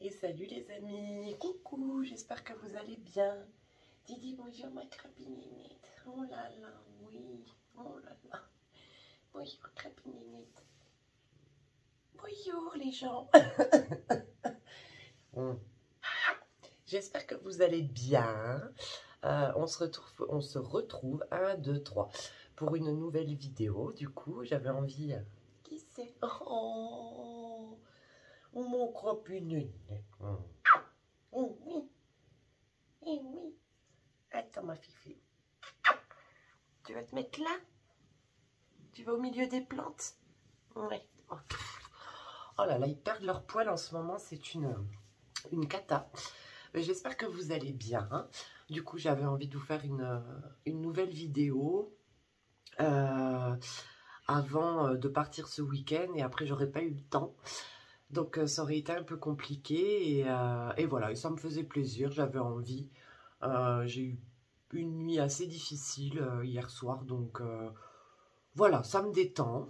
Et salut les amis, coucou, j'espère que vous allez bien. Didi, bonjour ma crapinénette. Oh là là, oui, oh là là. Bonjour crapinénette. Bonjour les gens. J'espère que vous allez bien. On se retrouve 1, 2, 3 pour une nouvelle vidéo. Du coup, j'avais envie... Qui c'est? Oh, mon crapinénette. Oh oui, eh oui. Attends ma fifi. Tu vas te mettre là? Tu vas au milieu des plantes? Ouais. Oh là là, ils perdent leur poil en ce moment, c'est une cata. J'espère que vous allez bien. Du coup, j'avais envie de vous faire une nouvelle vidéo avant de partir ce week-end et après, j'aurais pas eu le temps. Donc, ça aurait été un peu compliqué et voilà, et ça me faisait plaisir, j'avais envie. J'ai eu une nuit assez difficile hier soir, donc voilà, ça me détend.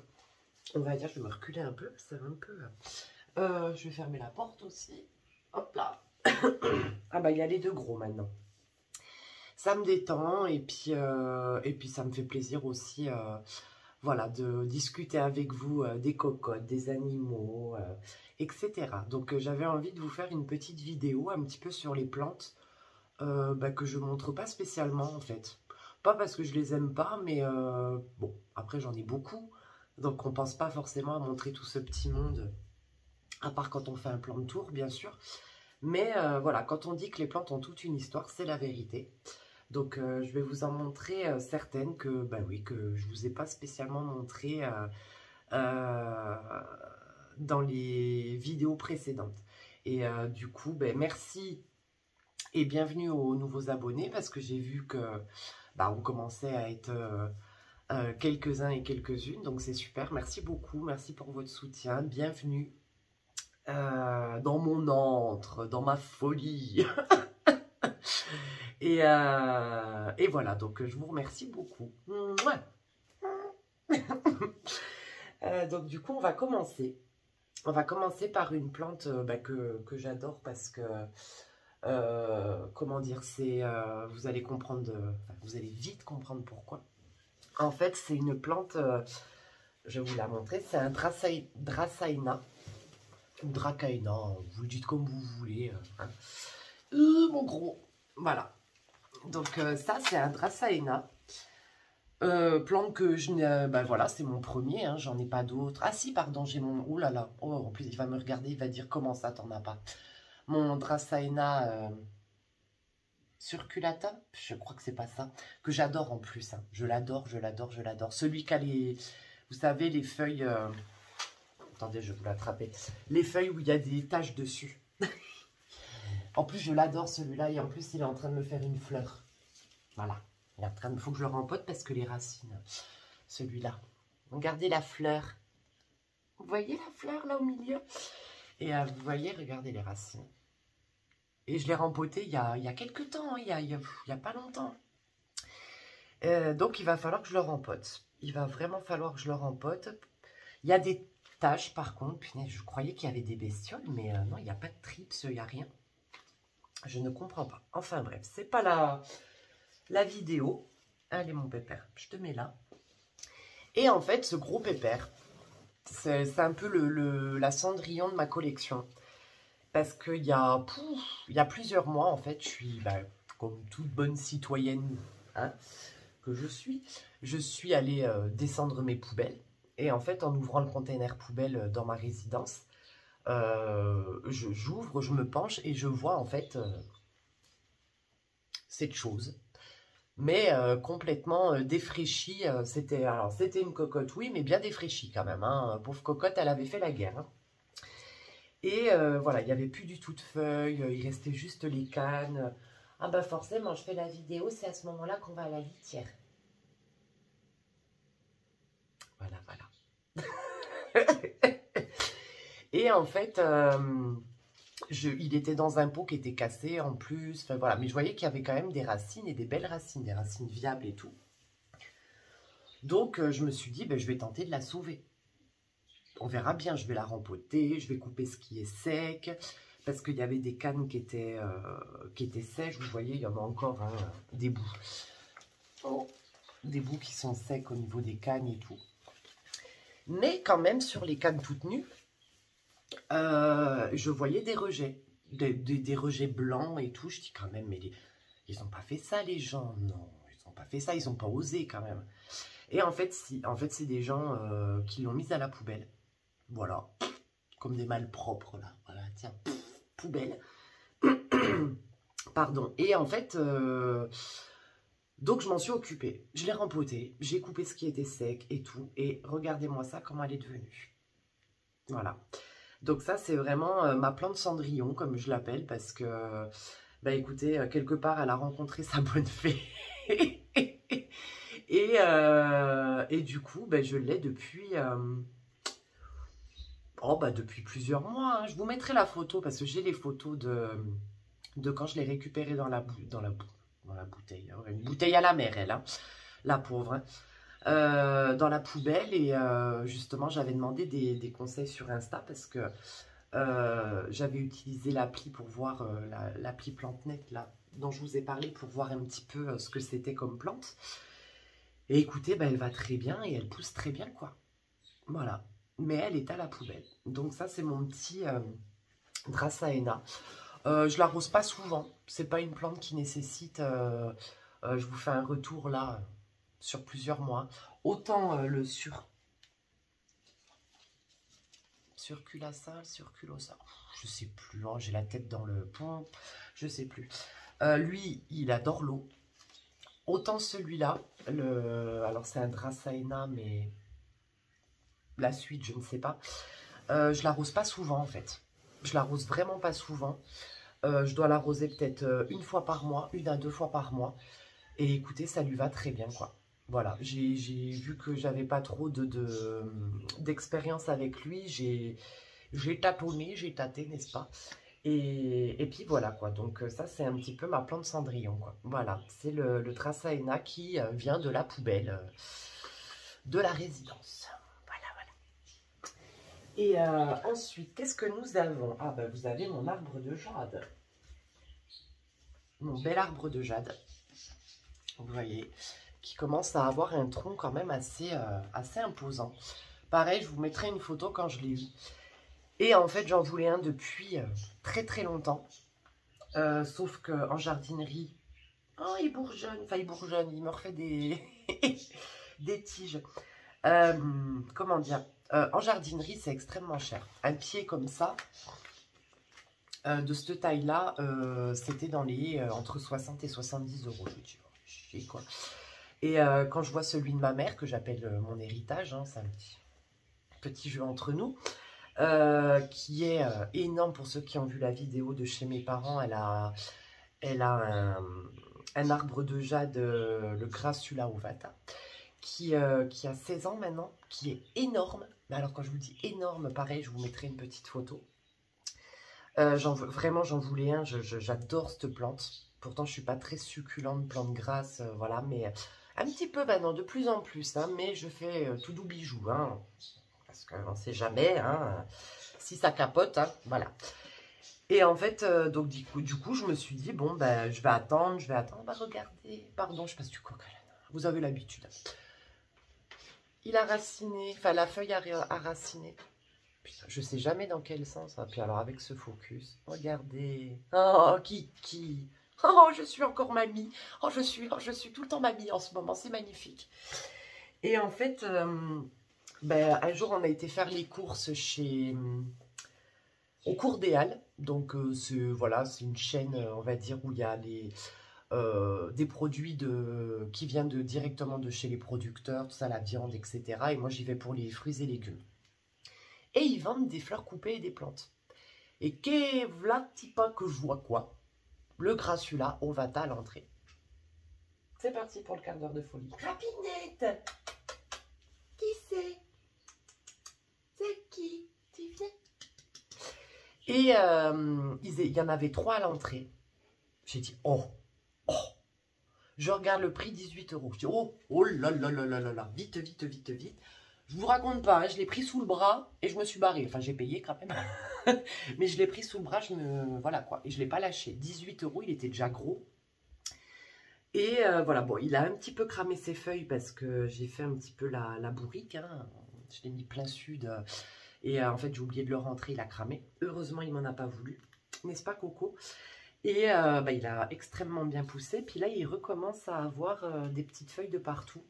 On va dire, je vais me reculer un peu, ça va un peu... je vais fermer la porte aussi. Hop là. Ah bah, il y a les deux gros maintenant. Ça me détend et puis ça me fait plaisir aussi voilà, de discuter avec vous des cocottes, des animaux, etc. Donc j'avais envie de vous faire une petite vidéo un petit peu sur les plantes bah, que je montre pas spécialement en fait. Pas parce que je les aime pas, mais bon, après j'en ai beaucoup. Donc on pense pas forcément à montrer tout ce petit monde, à part quand on fait un plan de tour bien sûr. Mais voilà, quand on dit que les plantes ont toute une histoire, c'est la vérité. Donc je vais vous en montrer certaines que, bah oui, que je vous ai pas spécialement montrées dans les vidéos précédentes. Et du coup, ben, merci et bienvenue aux nouveaux abonnés parce que j'ai vu que bah, on commençait à être quelques-uns et quelques-unes. Donc c'est super, merci beaucoup, merci pour votre soutien, bienvenue dans mon antre, dans ma folie. Et voilà, donc je vous remercie beaucoup. Donc du coup, on va commencer. On va commencer par une plante bah, que j'adore parce que, comment dire, c'est, vous allez comprendre, enfin, vous allez vite comprendre pourquoi. En fait, c'est une plante, je vais vous la montrer, c'est un Dracaena, ou Dracaena, vous le dites comme vous voulez. Hein. Mon gros, voilà. Donc ça, c'est un Dracaena. Plante que je n'ai... ben voilà, c'est mon premier, hein, j'en ai pas d'autres. Ah si, pardon, j'ai mon... Ouh là là, oh, en plus, il va me regarder, il va dire, comment ça, t'en as pas? Mon Dracaena circulata, je crois que c'est pas ça, que j'adore en plus. Hein. Je l'adore, je l'adore, je l'adore. Celui qui a les... Vous savez, les feuilles... Attendez, je vais vous l'attraper. Les feuilles où il y a des taches dessus. En plus, je l'adore celui-là, et en plus, il est en train de me faire une fleur. Voilà. Il faut que je le rempote parce que les racines, celui-là. Regardez la fleur. Vous voyez la fleur là au milieu? Et vous voyez, regardez les racines. Et je l'ai rempoté il y a quelques temps, hein, il y a pas longtemps. Donc il va falloir que je le rempote. Il va vraiment falloir que je le rempote. Il y a des taches par contre. Punaise, je croyais qu'il y avait des bestioles, mais non, il n'y a pas de trips, il n'y a rien. Je ne comprends pas. Enfin bref, c'est pas la vidéo. Allez mon pépère, je te mets là. Et en fait, ce gros pépère, c'est un peu la Cendrillon de ma collection. Parce qu'il y a plusieurs mois, en fait, je suis, bah, comme toute bonne citoyenne hein, que je suis allée descendre mes poubelles. Et en fait, en ouvrant le container poubelle dans ma résidence, j'ouvre, je me penche et je vois en fait cette chose. Mais complètement défraîchie. C'était une cocotte, oui, mais bien défraîchie quand même. Hein. Pauvre cocotte, elle avait fait la guerre. Hein. Et voilà, il n'y avait plus du tout de feuilles, il restait juste les cannes. Ah bah forcément, je fais la vidéo, c'est à ce moment-là qu'on va à la litière. Voilà, voilà. Et en fait, il était dans un pot qui était cassé en plus. Enfin voilà, mais je voyais qu'il y avait quand même des racines et des belles racines, des racines viables et tout. Donc je me suis dit, ben, je vais tenter de la sauver. On verra bien, je vais la rempoter, je vais couper ce qui est sec. parce qu'il y avait des cannes qui étaient sèches. Vous voyez, il y en a encore hein, des bouts. Oh, des bouts qui sont secs au niveau des cannes et tout. Mais quand même, sur les cannes toutes nues, je voyais des rejets. Des rejets blancs et tout. Je dis quand même, mais ils n'ont pas fait ça, les gens. Non, ils n'ont pas fait ça. Ils n'ont pas osé quand même. Et en fait, si. En fait, c'est des gens qui l'ont mise à la poubelle. Voilà. Comme des malpropres, là. Voilà, tiens. Poubelle. Pardon. Et en fait, donc je m'en suis occupée. Je l'ai rempotée. J'ai coupé ce qui était sec et tout. Et regardez-moi ça, comment elle est devenue. Voilà. Donc ça, c'est vraiment ma plante Cendrillon, comme je l'appelle, parce que, bah écoutez, quelque part, elle a rencontré sa bonne fée. et du coup, bah, je l'ai depuis, depuis plusieurs mois. Hein. Je vous mettrai la photo, parce que j'ai les photos de quand je l'ai récupérée dans la bouteille. Hein. Une bouteille à la mer, elle, hein, la pauvre. Hein. Dans la poubelle et justement j'avais demandé des conseils sur Insta parce que j'avais utilisé l'appli pour voir l'appli PlanteNet là dont je vous ai parlé pour voir un petit peu ce que c'était comme plante et écoutez elle va très bien et elle pousse très bien quoi, voilà, mais elle est à la poubelle. Donc ça c'est mon petit Dracaena. Je l'arrose pas souvent, c'est pas une plante qui nécessite je vous fais un retour là sur plusieurs mois. Autant le circulosa, je sais plus, hein, j'ai la tête dans le pont, je sais plus. Lui, il adore l'eau. Autant celui-là, alors c'est un Dracaena, mais la suite, je ne sais pas. Je l'arrose pas souvent en fait. Je l'arrose vraiment pas souvent. Je dois l'arroser peut-être une fois par mois, 1 à 2 fois par mois. Et écoutez, ça lui va très bien quoi. Voilà, j'ai vu que j'avais pas trop d'expérience avec lui, j'ai tâtonné, j'ai tâté, n'est-ce pas? Et puis voilà quoi, donc ça c'est un petit peu ma plante Cendrillon quoi. Voilà, c'est le Dracaena qui vient de la poubelle de la résidence. Voilà, voilà. Et ensuite, qu'est-ce que nous avons? Ah ben vous avez mon arbre de jade. Mon bel arbre de jade. Vous voyez, qui commence à avoir un tronc quand même assez imposant. Pareil, je vous mettrai une photo quand je l'ai eu. Et en fait, j'en voulais un depuis très très longtemps. Sauf qu'en jardinerie, oh, il bourgeonne, enfin il bourgeonne, il me refait des, des tiges. Comment dire, en jardinerie, c'est extrêmement cher. Un pied comme ça, de cette taille-là, c'était dans les entre 60 et 70 euros. Je dis, oh, chier, quoi. Et quand je vois celui de ma mère, que j'appelle mon héritage, hein, c'est un petit jeu entre nous, qui est énorme pour ceux qui ont vu la vidéo de chez mes parents. Elle a un arbre de jade, le Crassula ovata, qui a 16 ans maintenant, qui est énorme. Mais alors quand je vous dis énorme, pareil, je vous mettrai une petite photo. Vraiment, j'en voulais un, j'adore cette plante. Pourtant, je ne suis pas très succulente, plante grasse, voilà, mais un petit peu maintenant, de plus en plus, hein, mais je fais tout doux bijou, hein, parce qu'on ne sait jamais, hein, si ça capote, hein, voilà. Et en fait, donc du coup, je me suis dit, bon, ben, je vais attendre, bah, regardez, pardon, je passe du coq à l'âne, vous avez l'habitude. Il a raciné, enfin, la feuille a raciné. Putain, je sais jamais dans quel sens, hein. Puis alors, avec ce focus, regardez, oh, Kiki. Oh, je suis encore mamie. Oh, je suis tout le temps mamie en ce moment. C'est magnifique. Et en fait, ben, un jour, on a été faire les courses au Cours des Halles. Donc, voilà, c'est une chaîne, on va dire, où il y a des produits qui viennent directement de chez les producteurs, tout ça, la viande, etc. Et moi, j'y vais pour les fruits et légumes. Et ils vendent des fleurs coupées et des plantes. Et voilà, pas que je vois quoi? Le Crassula ovata à l'entrée. C'est parti pour le quart d'heure de folie. Rapinette! Qui c'est? C'est qui? Tu viens? Et il y en avait 3 à l'entrée. J'ai dit, oh! Je regarde le prix, 18 euros. Je dis, oh là là là là là là, vite, vite, vite, vite. Je vous raconte pas, hein, je l'ai pris sous le bras et je me suis barrée. Enfin, j'ai payé quand même. Mais je l'ai pris sous le bras, voilà quoi. Et je ne l'ai pas lâché. 18 euros, il était déjà gros. Et voilà, bon, il a un petit peu cramé ses feuilles parce que j'ai fait un petit peu la bourrique. Hein. Je l'ai mis plein sud. Et en fait, j'ai oublié de le rentrer, il a cramé. Heureusement, il m'en a pas voulu. N'est-ce pas, Coco? Et bah, il a extrêmement bien poussé. Puis là, il recommence à avoir des petites feuilles de partout.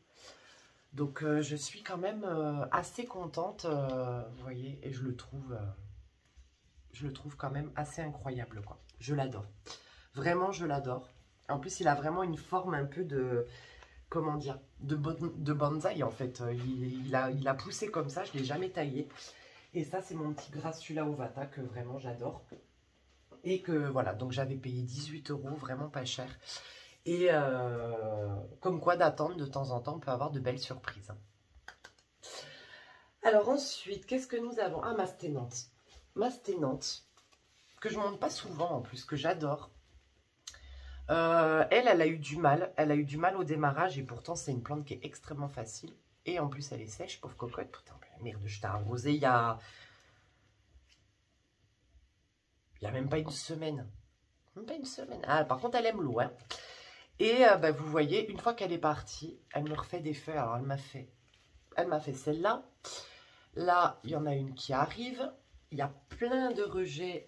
Donc, je suis quand même assez contente, vous voyez. Et je le trouve quand même assez incroyable, quoi. Je l'adore. Vraiment, je l'adore. En plus, il a vraiment une forme un peu de, comment dire, de bonsaï, en fait. Il a poussé comme ça, je ne l'ai jamais taillé. Et ça, c'est mon petit Graciula ovata que vraiment j'adore. Et que, voilà, donc j'avais payé 18 euros, vraiment pas cher. Et comme quoi d'attendre de temps en temps, on peut avoir de belles surprises. Alors ensuite, qu'est-ce que nous avons? Ah, ma sténante. Ma sténante, que je ne monte pas souvent en plus, que j'adore. Elle a eu du mal. Elle a eu du mal au démarrage et pourtant c'est une plante qui est extrêmement facile. Et en plus elle est sèche, pauvre cocotte. Putain, merde, je t'ai arrosé il y a même pas une semaine. Même pas une semaine. Ah, par contre elle aime l'eau. Hein. Et bah, vous voyez, une fois qu'elle est partie, elle me refait des feuilles. Alors elle m'a fait celle-là. Là, il y en a une qui arrive. Il y a plein de rejets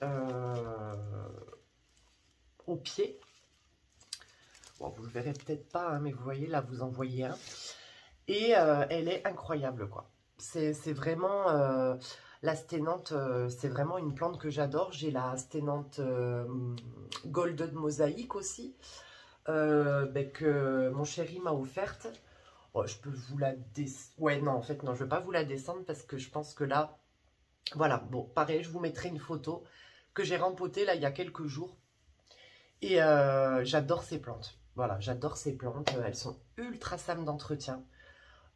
au pied. Bon, vous le verrez peut-être pas, hein, mais vous voyez, là, vous en voyez un. Et elle est incroyable, quoi. C'est vraiment... la sténante, c'est vraiment une plante que j'adore. J'ai la sténante Golden Mosaic aussi, ben, que mon chéri m'a offerte. Oh, je peux vous la descendre. Ouais, non, en fait, non, je ne vais pas vous la descendre parce que je pense que là... Voilà, bon, pareil, je vous mettrai une photo que j'ai rempotée, là, il y a quelques jours. Et j'adore ces plantes. Voilà, j'adore ces plantes. Elles sont ultra simples d'entretien.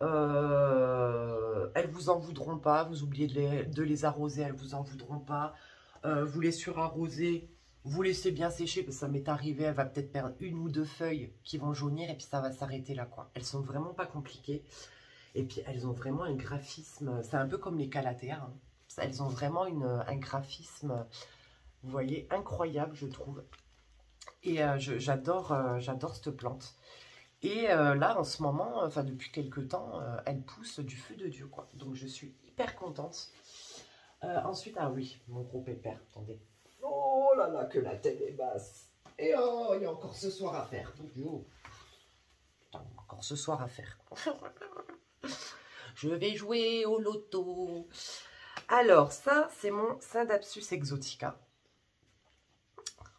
Elles vous en voudront pas. Vous oubliez de les arroser, elles vous en voudront pas. Vous les surarrosez, vous laissez bien sécher parce que ça m'est arrivé. Elle va peut-être perdre une ou deux feuilles qui vont jaunir et puis ça va s'arrêter là, quoi. Elles sont vraiment pas compliquées. Et puis elles ont vraiment un graphisme. C'est un peu comme les calatéas. Hein. Elles ont vraiment un graphisme, vous voyez, incroyable, je trouve. Et j'adore cette plante. Et là, en ce moment, enfin depuis quelques temps, elle pousse du feu de Dieu, quoi. Donc je suis hyper contente. Ensuite, ah oui, mon gros pépère, attendez. Oh là là, que la tête est basse. Et oh, il y a encore ce soir à faire. Oh, putain, encore ce soir à faire. Je vais jouer au loto. Alors, ça, c'est mon Scindapsus exotica.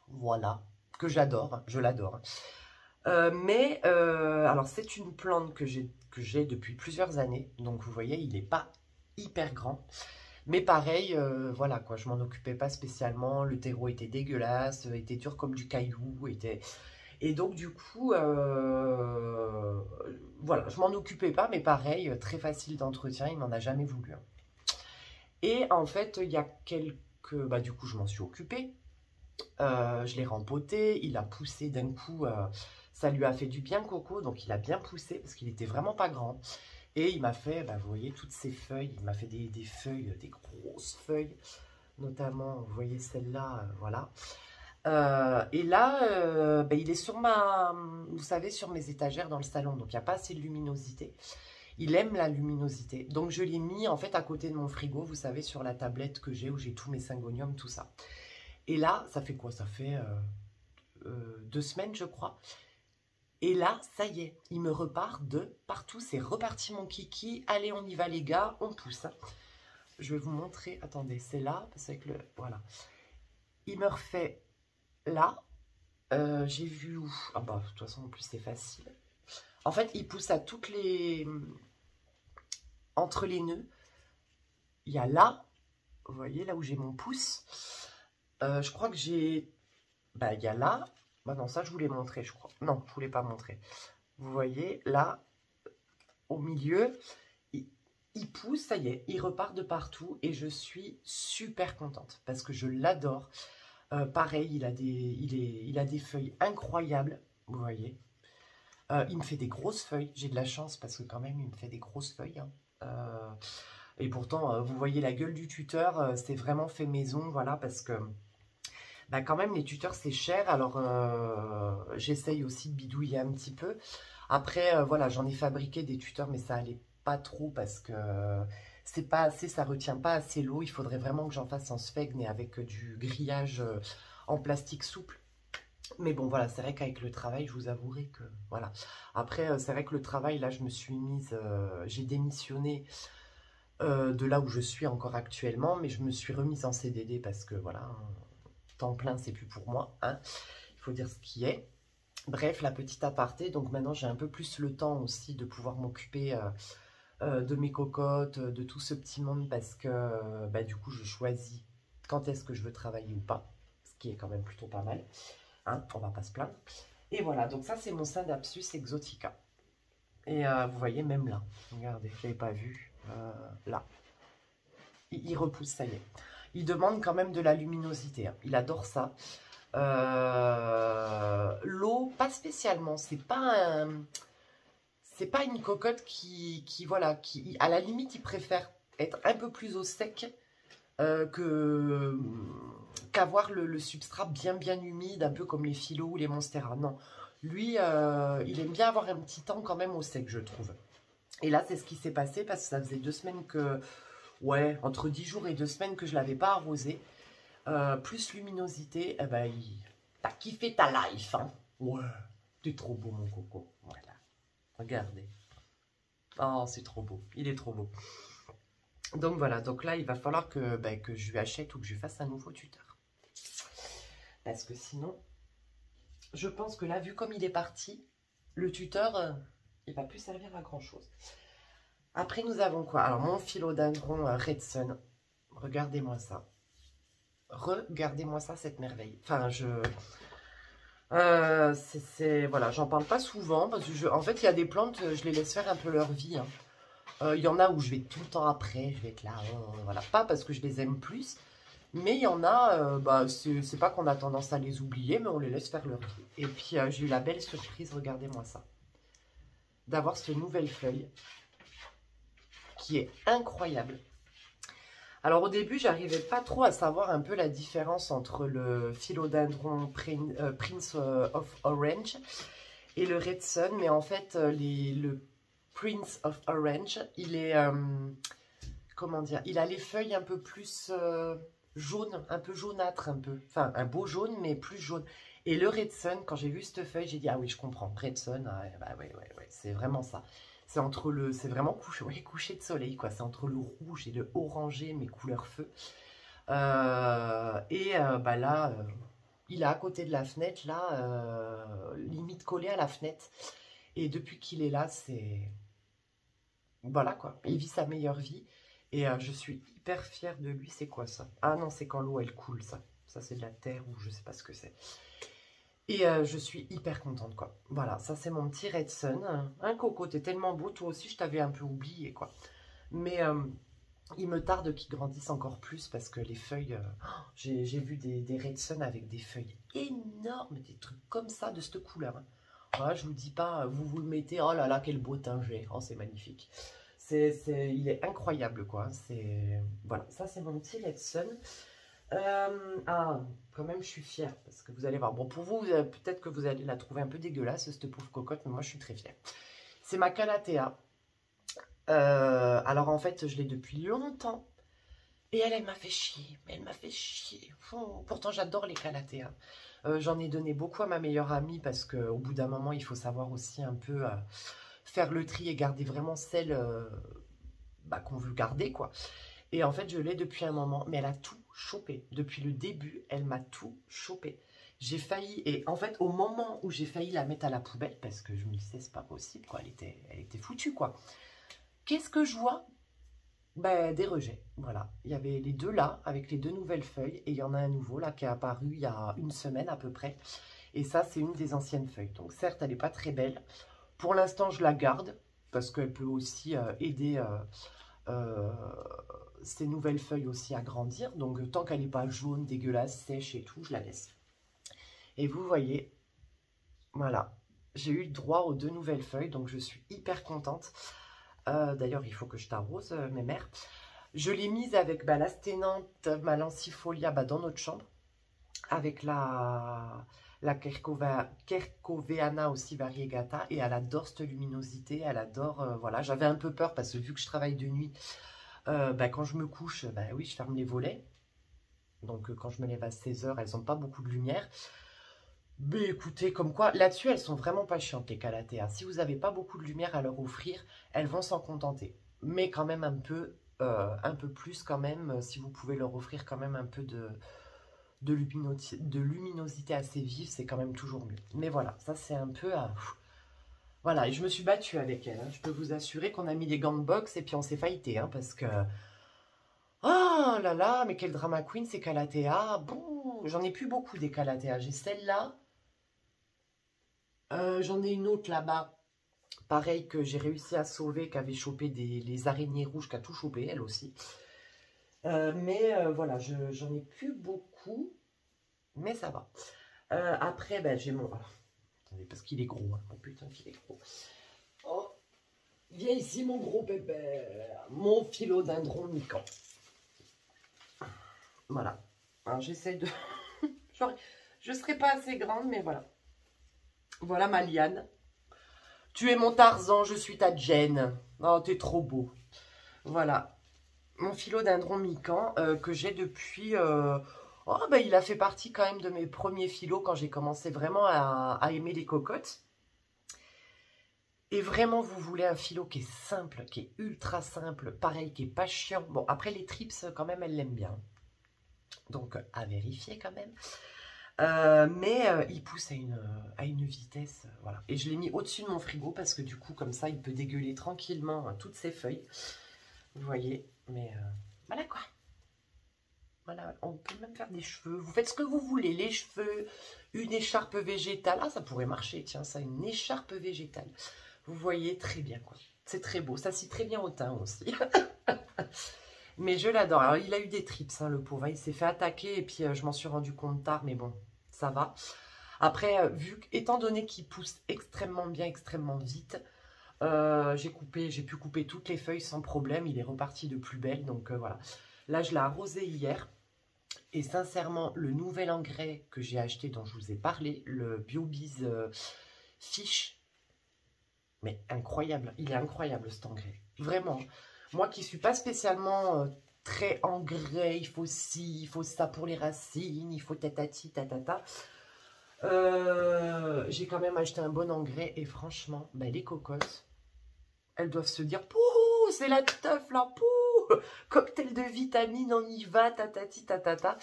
Voilà, que j'adore, je l'adore. Alors c'est une plante que j'ai depuis plusieurs années. Donc vous voyez, il n'est pas hyper grand. Mais pareil, voilà quoi, je m'en occupais pas spécialement. Le terreau était dégueulasse, était dur comme du caillou. Et donc du coup, voilà, je m'en occupais pas. Mais pareil, très facile d'entretien, il m'en a jamais voulu. Hein. Et en fait, il y a quelques... Bah du coup, je m'en suis occupée. Je l'ai rempoté, il a poussé d'un coup, ça lui a fait du bien Coco, donc il a bien poussé parce qu'il était vraiment pas grand. Et il m'a fait, bah, vous voyez toutes ces feuilles, il m'a fait des feuilles, des grosses feuilles, notamment, vous voyez celle-là, voilà. Et là, bah, il est sur vous savez, sur mes étagères dans le salon, donc il n'y a pas assez de luminosité. Il aime la luminosité, donc je l'ai mis en fait à côté de mon frigo, vous savez, sur la tablette que j'ai où j'ai tous mes syngoniums, tout ça. Et là, ça fait quoi? Ça fait 2 semaines, je crois. Et là, ça y est, il me repart de partout. C'est reparti mon kiki. Allez, on y va les gars, on pousse. Hein. Je vais vous montrer. Attendez, c'est là, parce que voilà. Il me refait là. J'ai vu où? Ah bah, de toute façon, en plus, c'est facile. En fait, il pousse à toutes les... Entre les nœuds. Il y a là, vous voyez, là où j'ai mon pouce. Je crois que j'ai... Bah, il y a là. Bah non, ça, je voulais montrer, je crois. Non, je voulais pas montrer. Vous voyez, là, au milieu, il pousse, ça y est, il repart de partout. Et je suis super contente parce que je l'adore. Pareil, il a des feuilles incroyables, vous voyez. Il me fait des grosses feuilles. J'ai de la chance parce que quand même, il me fait des grosses feuilles. Hein. Et pourtant, vous voyez la gueule du tuteur, c'est vraiment fait maison, voilà, parce que bah, quand même, les tuteurs, c'est cher. Alors, j'essaye aussi de bidouiller un petit peu. Après, voilà, j'en ai fabriqué des tuteurs, mais ça allait pas trop parce que c'est pas assez, ça retient pas assez l'eau. Il faudrait vraiment que j'en fasse en sphègne et avec du grillage en plastique souple. Mais bon, voilà, c'est vrai qu'avec le travail, je vous avouerai que, voilà. Après, c'est vrai que le travail, là, je me suis mise, j'ai démissionné de là où je suis encore actuellement, mais je me suis remise en CDD parce que, voilà, hein, temps plein, c'est plus pour moi, hein. Il faut dire ce qui est. Bref, la petite aparté, donc maintenant j'ai un peu plus le temps aussi de pouvoir m'occuper de mes cocottes, de tout ce petit monde parce que bah, du coup je choisis quand est-ce que je veux travailler ou pas, ce qui est quand même plutôt pas mal, hein, on va pas se plaindre. Et voilà, donc ça c'est mon Synapsus exotica. Et vous voyez même là, regardez, je l'avais pas vu, là, il repousse, ça y est. Il demande quand même de la luminosité, hein. Il adore ça. L'eau, pas spécialement. C'est pas une cocotte voilà, qui, à la limite, il préfère être un peu plus au sec qu'avoir le substrat bien humide, un peu comme les Philo ou les Monstera. Non, lui, il aime bien avoir un petit temps quand même au sec, je trouve. Et là, c'est ce qui s'est passé parce que ça faisait 2 semaines que, ouais, entre 10 jours et 2 semaines que je l'avais pas arrosé. Plus luminosité, eh ben, t'as kiffé ta life, hein. Ouais, t'es trop beau, mon coco. Voilà, regardez. Oh, c'est trop beau, il est trop beau. Donc voilà, donc là, il va falloir que je lui achète ou que je lui fasse un nouveau tuteur. Parce que sinon, je pense que là, vu comme il est parti, le tuteur, il va plus servir à grand-chose. Après, nous avons quoi? Alors, mon philodendron Red Sun. Regardez-moi ça. Regardez-moi ça, cette merveille. Enfin, voilà, j'en parle pas souvent parce que en fait, il y a des plantes, je les laisse faire un peu leur vie, hein. Il y en a où je vais tout le temps après, je vais être là, voilà, pas parce que je les aime plus, mais il y en a, bah, c'est pas qu'on a tendance à les oublier, mais on les laisse faire leur vie. Et puis j'ai eu la belle surprise, regardez-moi ça, d'avoir cette nouvelle feuille qui est incroyable. Alors au début, j'arrivais pas trop à savoir un peu la différence entre le philodendron Prince of Orange et le Red Sun, mais en fait, le Prince of Orange, il est, comment dire, il a les feuilles un peu plus jaunes, un peu jaunâtres, un peu, enfin un beau jaune, mais plus jaune. Et le Red Sun, quand j'ai vu cette feuille, j'ai dit, ah oui, je comprends, Red Sun, ah, bah ouais, c'est vraiment ça. C'est vraiment couché, ouais, couché de soleil, quoi. C'est entre le rouge et le orangé, mes couleurs feu. Bah là, il est à côté de la fenêtre, là, limite collé à la fenêtre. Et depuis qu'il est là, c'est... Voilà, quoi. Il vit sa meilleure vie. Et je suis hyper fière de lui. C'est quoi, ça? Ah non, c'est quand l'eau, elle coule, ça. Ça, c'est de la terre ou je sais pas ce que c'est. Et je suis hyper contente, quoi. Voilà, ça, c'est mon petit Red Sun. Un coco, t'es tellement beau. Toi aussi, je t'avais un peu oublié, quoi. Mais... il me tarde qu'ils grandissent encore plus parce que les feuilles, j'ai vu des Red Sun avec des feuilles énormes, des trucs comme ça de cette couleur, hein. Voilà, je vous dis pas, vous le mettez, oh là là, quel beau teint j'ai, oh c'est magnifique. Il est incroyable quoi, voilà, ça c'est mon petit Red Sun. Ah, quand même je suis fière parce que vous allez voir, bon pour vous, peut-être que vous allez la trouver un peu dégueulasse cette pauvre cocotte, mais moi je suis très fière. C'est ma Calathea. Alors en fait, je l'ai depuis longtemps. Et elle m'a fait chier. Mais elle m'a fait chier. Pourtant, j'adore les Calathea. J'en ai donné beaucoup à ma meilleure amie parce qu'au bout d'un moment, il faut savoir aussi un peu faire le tri et garder vraiment celle bah, qu'on veut garder, quoi. Et en fait, je l'ai depuis un moment. Mais elle a tout chopé. Depuis le début, elle m'a tout chopé. J'ai failli, et en fait, au moment où j'ai failli la mettre à la poubelle, parce que je me disais, c'est pas possible, quoi. Elle était foutue, quoi. Qu'est-ce que je vois? Ben, des rejets, voilà. Il y avait les deux là, avec les deux nouvelles feuilles, et il y en a un nouveau là qui est apparu il y a une semaine à peu près. Et ça, c'est une des anciennes feuilles. Donc certes, elle n'est pas très belle. Pour l'instant, je la garde, parce qu'elle peut aussi aider ces nouvelles feuilles aussi à grandir. Donc tant qu'elle n'est pas jaune, dégueulasse, sèche et tout, je la laisse. Et vous voyez, voilà, j'ai eu le droit aux deux nouvelles feuilles, donc je suis hyper contente. D'ailleurs, il faut que je t'arrose, mes mères. Je l'ai mise avec la sténante, ma lancifolia dans notre chambre, avec la Kerkoveana aussi variegata, et elle adore cette luminosité, elle adore, voilà. J'avais un peu peur parce que vu que je travaille de nuit, quand je me couche, oui, je ferme les volets. Donc quand je me lève à 16 h, elles n'ont pas beaucoup de lumière. Mais écoutez, comme quoi, là-dessus, elles sont vraiment pas chiantes, les calatéas. Si vous n'avez pas beaucoup de lumière à leur offrir, elles vont s'en contenter. Mais quand même un peu plus quand même, si vous pouvez leur offrir quand même un peu de luminosité assez vive, c'est quand même toujours mieux. Mais voilà, ça c'est un peu... voilà, et je me suis battue avec elle. Hein. Je peux vous assurer qu'on a mis les gants de boxe et puis on s'est fighté, hein, parce que... Oh là là, mais quel drama queen ces calatéas. Bon, j'en ai plus beaucoup des calatéas. J'ai celle-là. J'en ai une autre là-bas, pareil, que j'ai réussi à sauver, qui avait chopé les araignées rouges, qui a tout chopé, elle aussi. Voilà, j'en ai plus beaucoup, mais ça va. Après, j'ai mon... attendez, parce qu'il est gros, hein. Oh putain qu'il est gros. Oh, viens ici mon gros pépère, mon philodendron mican. Voilà. Alors j'essaie de... je ne serai pas assez grande, mais voilà. Voilà ma liane. Tu es mon Tarzan, je suis ta Jen. Oh, t'es trop beau. Voilà. Mon philodendron mican que j'ai depuis... Oh, il a fait partie quand même de mes premiers philos quand j'ai commencé vraiment à aimer les cocottes. Et vraiment, vous voulez un philo qui est simple, qui est ultra simple, pareil, qui est pas chiant. Bon, après les trips, quand même, elle l'aime bien. Donc, à vérifier quand même. Il pousse à une vitesse, voilà. Et je l'ai mis au-dessus de mon frigo parce que du coup, comme ça, il peut dégueuler tranquillement toutes ses feuilles. Vous voyez, mais voilà quoi. Voilà, on peut même faire des cheveux. Vous faites ce que vous voulez, les cheveux, une écharpe végétale. Ah, ça pourrait marcher, tiens, ça, une écharpe végétale. Vous voyez, très bien, quoi. C'est très beau, ça scie très bien au teint aussi. Mais je l'adore. Alors, il a eu des trips, hein, le pauvre. Il s'est fait attaquer et puis je m'en suis rendu compte tard, mais bon, ça va. Après, étant donné qu'il pousse extrêmement bien, extrêmement vite, j'ai pu couper toutes les feuilles sans problème. Il est reparti de plus belle, donc voilà. Là, je l'ai arrosé hier. Et sincèrement, le nouvel engrais que j'ai acheté, dont je vous ai parlé, le BioBiz Fish, mais incroyable. Il est incroyable cet engrais. Vraiment. Moi qui ne suis pas spécialement très engrais, il faut ci, il faut ça pour les racines, il faut tatati, tatata. J'ai quand même acheté un bon engrais et franchement, les cocottes, elles doivent se dire, pouh, c'est la teuf là, pouh, cocktail de vitamines, on y va, tatati, tatata.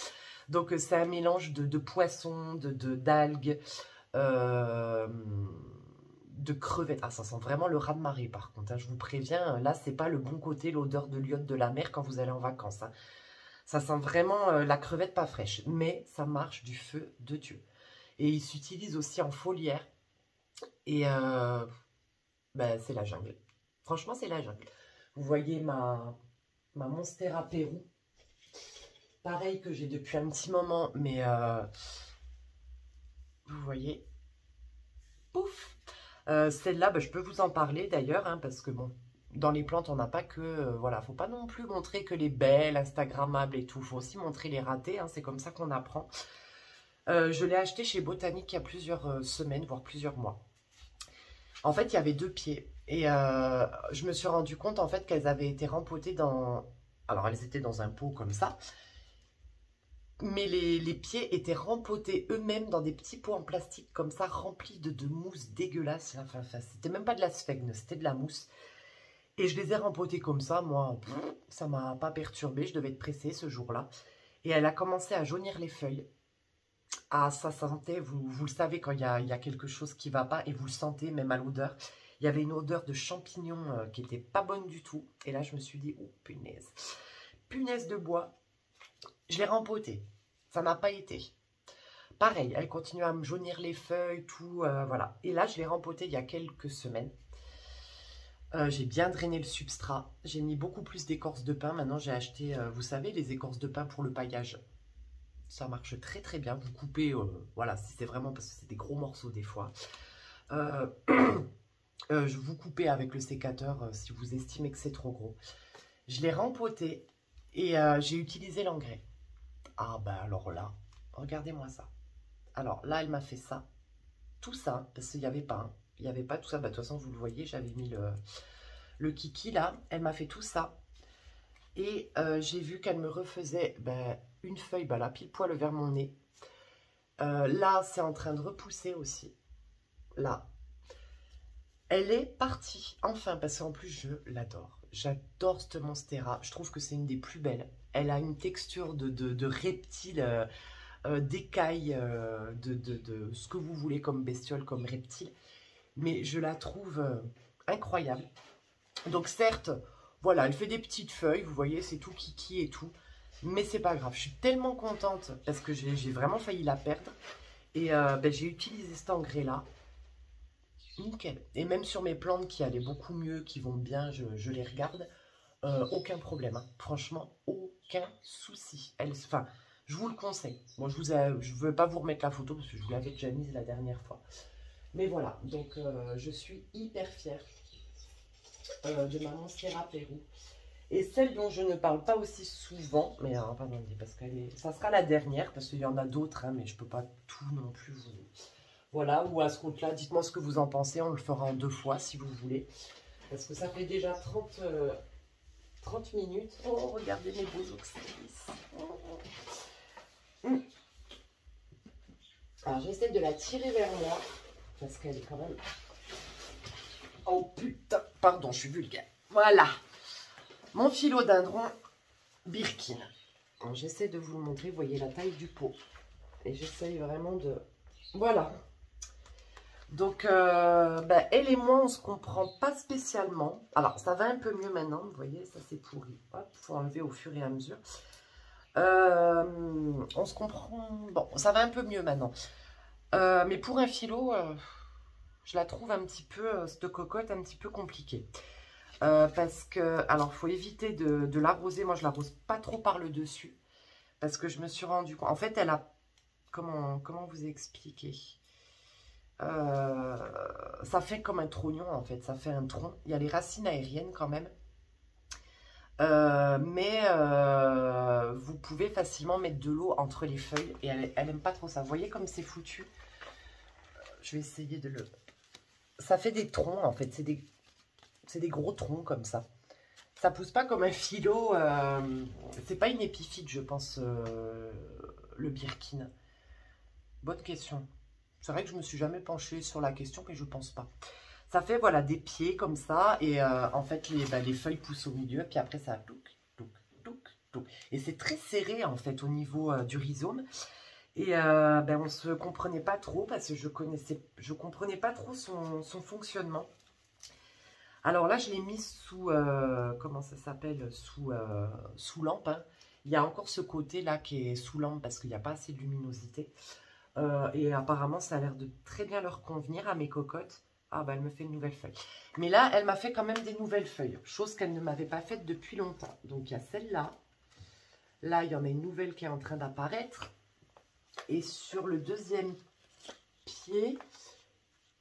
Donc c'est un mélange de poissons, d'algues, de crevettes. Ah, ça sent vraiment le raz-de-marée par contre, hein, je vous préviens, là c'est pas le bon côté, l'odeur de l'iode de la mer quand vous allez en vacances. Hein. Ça sent vraiment la crevette pas fraîche, mais ça marche du feu de Dieu. Et il s'utilise aussi en foliaire. Et c'est la jungle. Franchement, c'est la jungle. Vous voyez ma Monstera Pérou. Pareil que j'ai depuis un petit moment, mais vous voyez. Pouf. Celle-là, je peux vous en parler d'ailleurs, hein, parce que bon, dans les plantes, on n'a pas que... voilà, faut pas non plus montrer que les belles, instagrammables et tout. Faut aussi montrer les ratés, hein, c'est comme ça qu'on apprend. Je l'ai acheté chez Botanique il y a plusieurs semaines, voire plusieurs mois. En fait, il y avait 2 pieds. Et je me suis rendu compte en fait qu'elles avaient été rempotées dans... Alors, elles étaient dans un pot comme ça. Mais les pieds étaient rempotés eux-mêmes dans des petits pots en plastique comme ça, remplis de mousse dégueulasse. Enfin, c'était même pas de la sphègne, c'était de la mousse. Et je les ai rempotés comme ça. Moi, ça m'a pas perturbée. Je devais être pressée ce jour-là. Et elle a commencé à jaunir les feuilles. Ah, ça sentait, vous le savez quand il y a quelque chose qui ne va pas et vous le sentez même à l'odeur. Il y avait une odeur de champignons qui n'était pas bonne du tout. Et là, je me suis dit, oh punaise, punaise de bois. Je l'ai rempotée. Ça n'a pas été. Pareil, elle continue à me jaunir les feuilles, tout, voilà. Et là, je l'ai rempotée il y a quelques semaines. J'ai bien drainé le substrat. J'ai mis beaucoup plus d'écorce de pin. Maintenant, j'ai acheté, vous savez, les écorces de pin pour le paillage. Ça marche très très bien. Vous coupez, voilà, si c'est vraiment parce que c'est des gros morceaux des fois. vous coupez avec le sécateur si vous estimez que c'est trop gros. Je l'ai rempoté et j'ai utilisé l'engrais. Ah ben alors là, regardez-moi ça. Alors là, elle m'a fait ça. Tout ça, parce qu'il n'y avait pas, hein. Il n'y avait pas tout ça. Bah, de toute façon, vous le voyez, j'avais mis le kiki là. Elle m'a fait tout ça. Et j'ai vu qu'elle me refaisait une feuille là, pile poil vers mon nez. Là, c'est en train de repousser aussi. Là. Elle est partie, enfin, parce qu'en plus, je l'adore. J'adore cette Monstera. Je trouve que c'est une des plus belles. Elle a une texture de reptile, d'écaille, de ce que vous voulez comme bestiole, comme reptile. Mais je la trouve incroyable. Donc certes, voilà, elle fait des petites feuilles, vous voyez, c'est tout kiki et tout. Mais c'est pas grave, je suis tellement contente parce que j'ai vraiment failli la perdre. Et j'ai utilisé cet engrais-là. Nickel. Et même sur mes plantes qui allaient beaucoup mieux, qui vont bien, je les regarde. Aucun problème, hein. Franchement, aucun souci. Enfin, je vous le conseille. Moi, je ne veux pas vous remettre la photo parce que je vous l'avais déjà mise la dernière fois. Mais voilà, donc je suis hyper fière de ma Monstera Pérou. Et celle dont je ne parle pas aussi souvent, mais pardon, parce ça sera la dernière, parce qu'il y en a d'autres, hein, mais je ne peux pas tout non plus vous... Voilà, ou à ce compte-là, dites-moi ce que vous en pensez, on le fera en 2 fois si vous voulez. Parce que ça fait déjà 30 minutes. Oh, regardez mes beaux oxylis. Alors j'essaie de la tirer vers moi, parce qu'elle est quand même... Oh putain, pardon, je suis vulgaire. Voilà, mon philodendron Birkin. J'essaie de vous le montrer, vous voyez la taille du pot. Et j'essaye vraiment de... Voilà. Donc, elle et moi, on se comprend pas spécialement. Alors, ça va un peu mieux maintenant, vous voyez, ça c'est pourri. Hop, faut enlever au fur et à mesure. On se comprend... Bon, ça va un peu mieux maintenant. Mais pour un philo, je la trouve un petit peu, cette cocotte, un petit peu compliquée. Parce que, alors, faut éviter de l'arroser. Moi, je l'arrose pas trop par le dessus. Parce que je me suis rendu compte... En fait, elle a... Comment vous expliquer ? Ça fait comme un trognon en fait, ça fait un tronc. Il y a les racines aériennes quand même. Mais vous pouvez facilement mettre de l'eau entre les feuilles et elle aime pas trop ça. Vous voyez comme c'est foutu. Je vais essayer de le... Ça fait des troncs en fait, c'est des gros troncs comme ça. Ça pousse pas comme un philo. C'est pas une épiphyte je pense, le Birkin. Bonne question. C'est vrai que je me suis jamais penchée sur la question, mais je pense pas. Ça fait, voilà, des pieds comme ça. Et en fait, les feuilles poussent au milieu. Puis après, ça touc, touc, touc, touc. Et c'est très serré, en fait, au niveau du rhizome. Et on se comprenait pas trop parce que je comprenais pas trop son fonctionnement. Alors là, je l'ai mis sous, comment ça s'appelle, sous lampe, hein. Il y a encore ce côté-là qui est sous lampe parce qu'il n'y a pas assez de luminosité. Et apparemment, ça a l'air de très bien leur convenir à mes cocottes. Ah, elle me fait une nouvelle feuille. Mais là, elle m'a fait quand même des nouvelles feuilles. Chose qu'elle ne m'avait pas faite depuis longtemps. Donc, il y a celle-là. Là, il y en a une nouvelle qui est en train d'apparaître. Et sur le deuxième pied,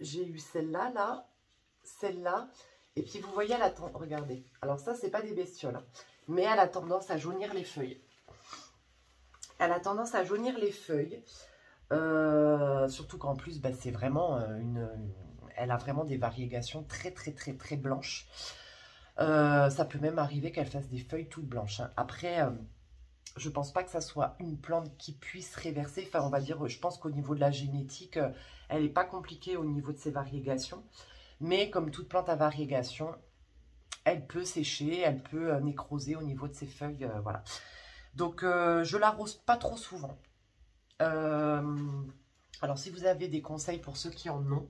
j'ai eu celle-là, là. Celle-là. Et puis, vous voyez, elle a tendance... Regardez. Alors, ça, c'est pas des bestioles. Hein, mais elle a tendance à jaunir les feuilles. Elle a tendance à jaunir les feuilles. Surtout qu'en plus, c'est vraiment elle a vraiment des variégations très très très très blanches. Ça peut même arriver qu'elle fasse des feuilles toutes blanches, hein. Après, je pense pas que ça soit une plante qui puisse réverser. Enfin, on va dire, je pense qu'au niveau de la génétique, elle n'est pas compliquée au niveau de ses variégations. Mais comme toute plante à variégation, elle peut sécher, elle peut nécroser au niveau de ses feuilles. Voilà. Donc, je l'arrose pas trop souvent. Alors, si vous avez des conseils pour ceux qui en ont,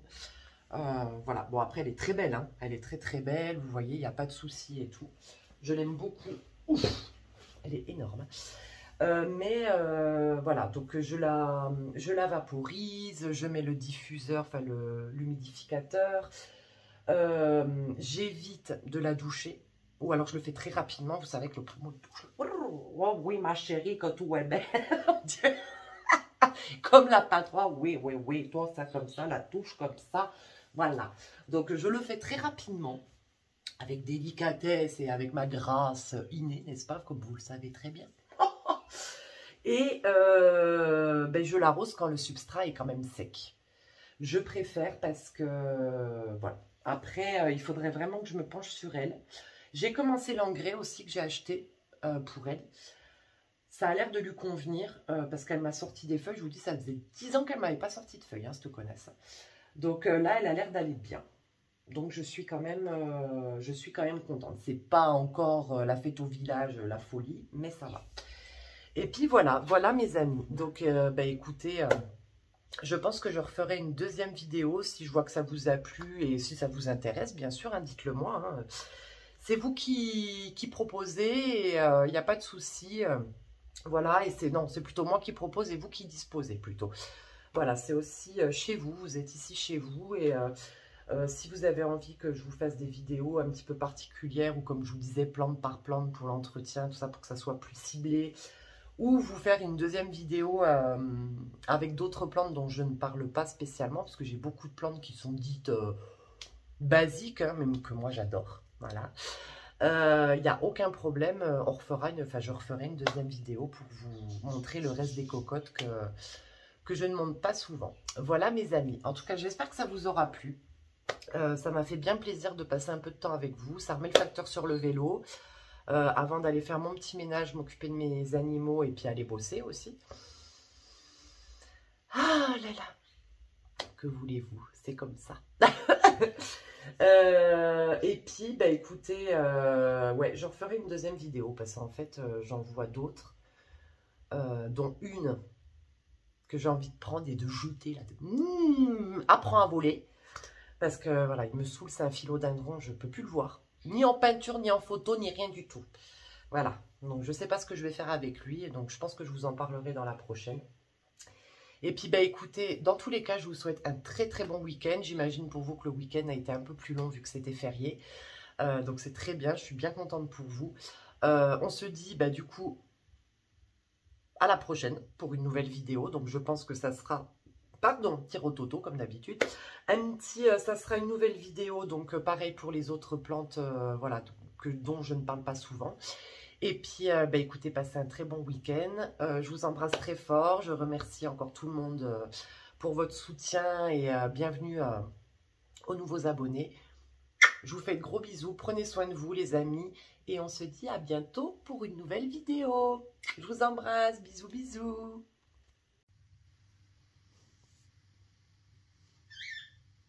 voilà. Bon, après, elle est très belle, hein. Elle est très très belle. Vous voyez, il n'y a pas de souci et tout. Je l'aime beaucoup. Ouf, elle est énorme. Mais voilà, donc je la vaporise, je mets le diffuseur, enfin l'humidificateur. J'évite de la doucher. Ou alors je le fais très rapidement. Vous savez que le premier douche. Oh oui, ma chérie, quand tout est belle. Comme la patois, oui, toi, ça comme ça, la touche comme ça. Voilà, donc je le fais très rapidement, avec délicatesse et avec ma grâce innée, n'est-ce pas, comme vous le savez très bien. Et ben, je l'arrose quand le substrat est quand même sec. Je préfère parce que, voilà. Après, il faudrait vraiment que je me penche sur elle. J'ai commencé l'engrais aussi que j'ai acheté pour elle. Ça a l'air de lui convenir parce qu'elle m'a sorti des feuilles. Je vous dis, ça faisait 10 ans qu'elle ne m'avait pas sorti de feuilles, hein, cette connasse. Donc là, elle a l'air d'aller bien. Donc je suis quand même contente. C'est pas encore la fête au village, la folie, mais ça va. Et puis voilà, voilà mes amis. Donc bah, écoutez, je pense que je referai une deuxième vidéo si je vois que ça vous a plu et si ça vous intéresse, bien sûr, hein, dites-le moi. Hein. C'est vous qui proposez, il n'y a pas de souci. Voilà, et c'est plutôt moi qui propose et vous qui disposez plutôt. Voilà, c'est aussi chez vous, vous êtes ici chez vous et si vous avez envie que je vous fasse des vidéos un petit peu particulières ou comme je vous disais, plante par plante pour l'entretien, tout ça pour que ça soit plus ciblé, ou vous faire une deuxième vidéo avec d'autres plantes dont je ne parle pas spécialement, parce que j'ai beaucoup de plantes qui sont dites basiques, hein, même que moi j'adore. Voilà. Il n'y a aucun problème, je referai une deuxième vidéo pour vous montrer le reste des cocottes que je ne montre pas souvent. Voilà mes amis, en tout cas j'espère que ça vous aura plu. Ça m'a fait bien plaisir de passer un peu de temps avec vous. Ça remet le facteur sur le vélo. Avant d'aller faire mon petit ménage, m'occuper de mes animaux et puis aller bosser aussi. Ah là là, que voulez-vous, c'est comme ça. Et puis, bah écoutez, ouais, j'en ferai une deuxième vidéo parce qu'en fait, j'en vois d'autres, dont une que j'ai envie de prendre et de jeter là. Apprends à voler. Parce que voilà, il me saoule, c'est un philodendron, je ne peux plus le voir. Ni en peinture, ni en photo, ni rien du tout. Voilà, donc je ne sais pas ce que je vais faire avec lui, et donc je pense que je vous en parlerai dans la prochaine. Et puis bah écoutez, dans tous les cas, je vous souhaite un très très bon week-end. J'imagine pour vous que le week-end a été un peu plus long vu que c'était férié. Donc c'est très bien, je suis bien contente pour vous. On se dit bah du coup à la prochaine pour une nouvelle vidéo. Donc je pense que ça sera... Pardon, tir au toto comme d'habitude. Ça sera une nouvelle vidéo, donc pareil pour les autres plantes, voilà, dont je ne parle pas souvent. Et puis, bah, écoutez, passez un très bon week-end. Je vous embrasse très fort. Je remercie encore tout le monde pour votre soutien et bienvenue aux nouveaux abonnés. Je vous fais de gros bisous. Prenez soin de vous, les amis. Et on se dit à bientôt pour une nouvelle vidéo. Je vous embrasse. Bisous, bisous.